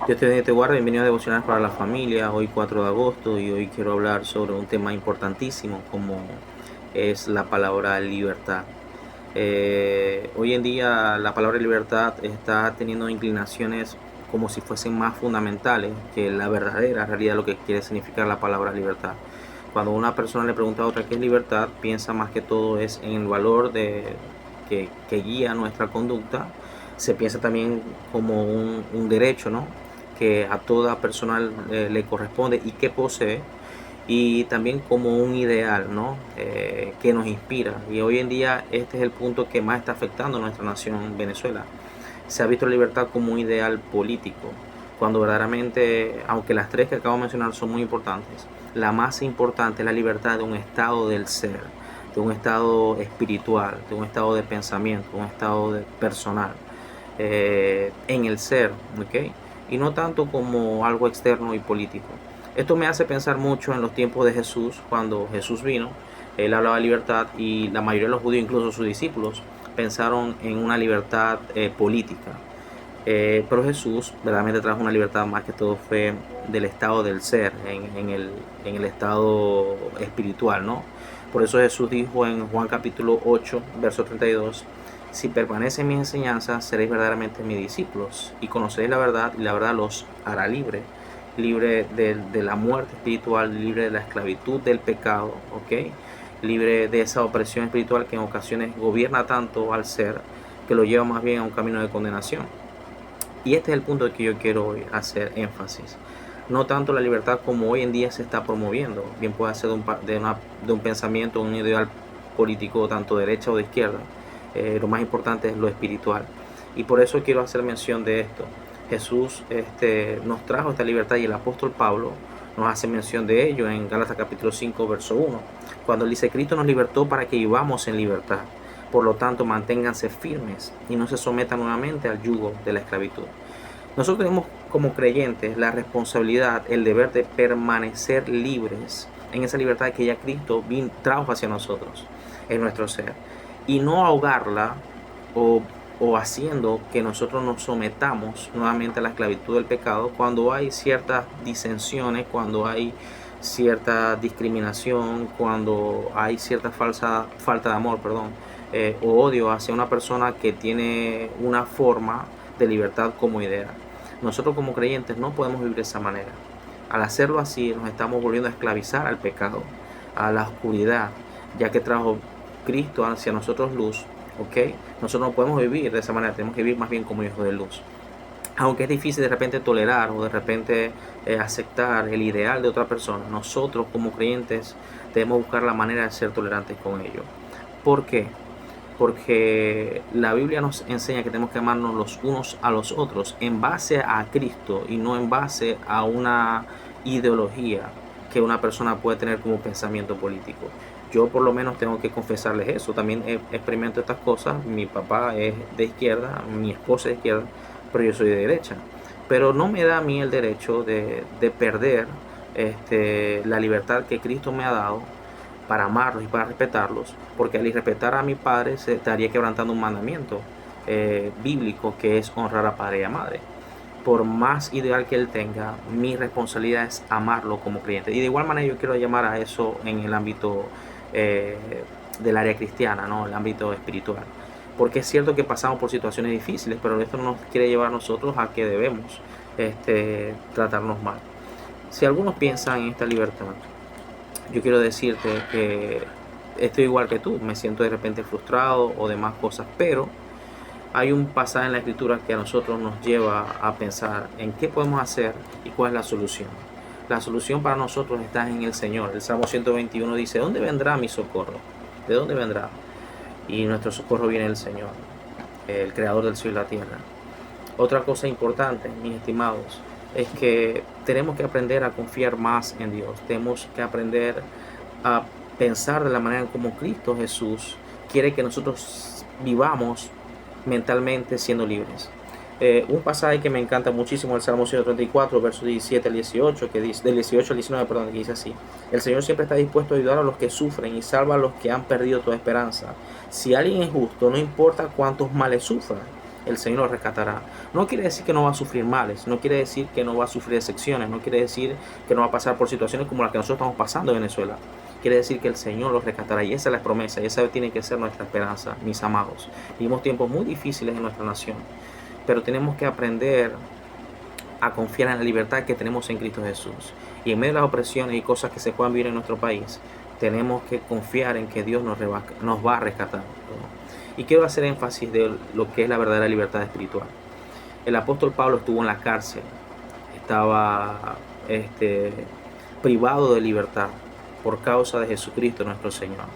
Dios te bendiga y te guarde, bienvenido a Devocionales para la Familia, hoy 4 de agosto y hoy quiero hablar sobre un tema importantísimo como es la palabra libertad. Hoy en día la palabra libertad está teniendo inclinaciones como si fuesen más fundamentales que la verdadera realidad, lo que quiere significar la palabra libertad. Cuando una persona le pregunta a otra qué es libertad, piensa más que todo es en el valor que guía nuestra conducta. Se piensa también como un derecho, ¿no?, que a toda persona le corresponde y que posee, y también como un ideal, ¿no?, que nos inspira. Y hoy en día este es el punto que más está afectando a nuestra nación Venezuela. Se ha visto la libertad como un ideal político, cuando verdaderamente, aunque las tres que acabo de mencionar son muy importantes, la más importante es la libertad de un estado del ser, de un estado espiritual, de un estado de pensamiento, de un estado personal, en el ser, ¿ok? Y no tanto como algo externo y político. Esto me hace pensar mucho en los tiempos de Jesús, cuando Jesús vino, él hablaba de libertad y la mayoría de los judíos, incluso sus discípulos, pensaron en una libertad política. Pero Jesús verdaderamente trajo una libertad más que todo fue del estado del ser, en el estado espiritual, ¿no? Por eso Jesús dijo en Juan capítulo 8, verso 32, si permanecen en mis enseñanzas, seréis verdaderamente mis discípulos y conoceréis la verdad y la verdad los hará libre, libre de la muerte espiritual, libre de la esclavitud del pecado, ¿ok? Libre de esa opresión espiritual que en ocasiones gobierna tanto al ser que lo lleva más bien a un camino de condenación. Y este es el punto que yo quiero hoy hacer énfasis. No tanto la libertad como hoy en día se está promoviendo, bien puede ser de un pensamiento, un ideal político, tanto derecha o de izquierda. Lo más importante es lo espiritual. Y por eso quiero hacer mención de esto. Jesús nos trajo esta libertad y el apóstol Pablo nos hace mención de ello en Gálatas capítulo 5, verso 1, cuando él dice, Cristo nos libertó para que vivamos en libertad. Por lo tanto, manténganse firmes y no se sometan nuevamente al yugo de la esclavitud. Nosotros tenemos como creyentes la responsabilidad, el deber de permanecer libres en esa libertad que ya Cristo trajo hacia nosotros, en nuestro ser, y no ahogarla o, o haciendo que nosotros nos sometamos nuevamente a la esclavitud del pecado cuando hay ciertas disensiones, cuando hay cierta discriminación, cuando hay cierta falta de amor, o odio hacia una persona que tiene una forma de libertad como ideal. Nosotros como creyentes no podemos vivir de esa manera. Al hacerlo así nos estamos volviendo a esclavizar al pecado, a la oscuridad, ya que trajo Cristo hacia nosotros luz, ¿ok? Nosotros no podemos vivir de esa manera, tenemos que vivir más bien como hijos de luz. Aunque es difícil de repente tolerar o de repente aceptar el ideal de otra persona, nosotros como creyentes debemos buscar la manera de ser tolerantes con ellos. ¿Por qué? Porque la Biblia nos enseña que tenemos que amarnos los unos a los otros en base a Cristo y no en base a una ideología que una persona puede tener como pensamiento político. Yo por lo menos tengo que confesarles eso. También experimento estas cosas. Mi papá es de izquierda, mi esposa es de izquierda, pero yo soy de derecha. Pero no me da a mí el derecho de perder la libertad que Cristo me ha dado para amarlos y para respetarlos, porque al irrespetar a mi padre se estaría quebrantando un mandamiento bíblico, que es honrar a padre y a madre. Por más ideal que él tenga, mi responsabilidad es amarlo como creyente. Y de igual manera yo quiero llamar a eso en el ámbito eh, del área cristiana, ¿no?, el ámbito espiritual. Porque es cierto que pasamos por situaciones difíciles, pero esto no nos quiere llevar a nosotros a que debemos tratarnos mal. Si algunos piensan en esta libertad, yo quiero decirte que estoy igual que tú, me siento de repente frustrado o demás cosas, pero hay un pasaje en la escritura que a nosotros nos lleva a pensar en qué podemos hacer y cuál es la solución. La solución para nosotros está en el Señor. El Salmo 121 dice, ¿dónde vendrá mi socorro? ¿De dónde vendrá? Y nuestro socorro viene del Señor, el creador del cielo y la tierra. Otra cosa importante, mis estimados, es que tenemos que aprender a confiar más en Dios. Tenemos que aprender a pensar de la manera como Cristo Jesús quiere que nosotros vivamos mentalmente siendo libres. Un pasaje que me encanta muchísimo, el Salmo 134, versos 17 al 18, que dice, del 18 al 19, perdón, que dice así: el Señor siempre está dispuesto a ayudar a los que sufren y salva a los que han perdido toda esperanza. Si alguien es justo, no importa cuántos males sufra, el Señor lo rescatará. No quiere decir que no va a sufrir males, no quiere decir que no va a sufrir excepciones, no quiere decir que no va a pasar por situaciones como las que nosotros estamos pasando en Venezuela. Quiere decir que el Señor los rescatará, y esa es la promesa, y esa tiene que ser nuestra esperanza, mis amados. Vivimos tiempos muy difíciles en nuestra nación, pero tenemos que aprender a confiar en la libertad que tenemos en Cristo Jesús. Y en medio de las opresiones y cosas que se puedan vivir en nuestro país, tenemos que confiar en que Dios nos va a rescatar. Y quiero hacer énfasis de lo que es la verdadera libertad espiritual. El apóstol Pablo estuvo en la cárcel, estaba privado de libertad por causa de Jesucristo nuestro Señor.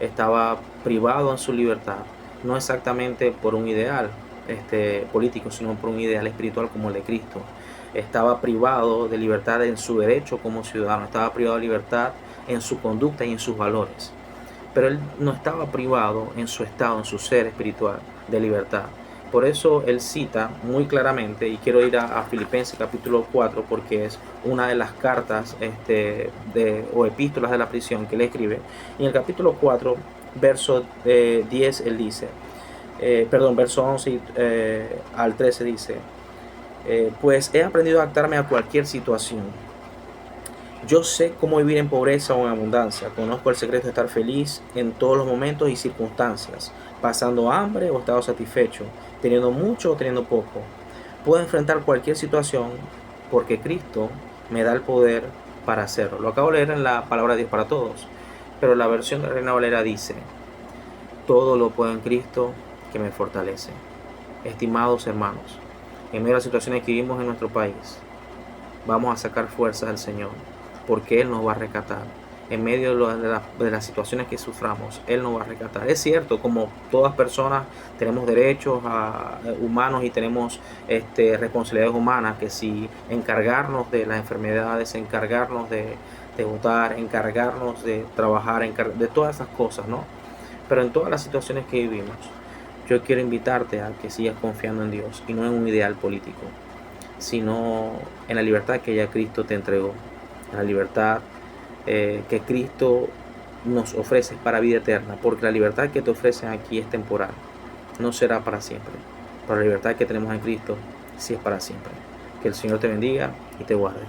Estaba privado en su libertad, no exactamente por un ideal político, sino por un ideal espiritual como el de Cristo. Estaba privado de libertad en su derecho como ciudadano, estaba privado de libertad en su conducta y en sus valores. Pero él no estaba privado en su estado, en su ser espiritual de libertad. Por eso él cita muy claramente, y quiero ir a Filipenses capítulo 4, porque es una de las cartas o epístolas de la prisión que él escribe. Y en el capítulo 4, verso 10, él dice, verso 11 al 13 dice, pues he aprendido a adaptarme a cualquier situación. Yo sé cómo vivir en pobreza o en abundancia. Conozco el secreto de estar feliz en todos los momentos y circunstancias, pasando hambre o estado satisfecho, teniendo mucho o teniendo poco. Puedo enfrentar cualquier situación porque Cristo me da el poder para hacerlo. Lo acabo de leer en la Palabra de Dios para Todos, pero la versión de Reina Valera dice, todo lo puedo en Cristo que me fortalece. Estimados hermanos, en medio de las situaciones que vivimos en nuestro país, vamos a sacar fuerzas del Señor, porque Él nos va a rescatar. En medio de las situaciones que suframos, Él nos va a rescatar. Es cierto, como todas personas tenemos derechos humanos y tenemos responsabilidades humanas, que si encargarnos de las enfermedades, encargarnos de votar, encargarnos de trabajar, de todas esas cosas, ¿no? Pero en todas las situaciones que vivimos, yo quiero invitarte a que sigas confiando en Dios y no en un ideal político, sino en la libertad que ya Cristo te entregó, en la libertad que Cristo nos ofrece para vida eterna, porque la libertad que te ofrecen aquí es temporal, no será para siempre, pero la libertad que tenemos en Cristo sí es para siempre. Que el Señor te bendiga y te guarde.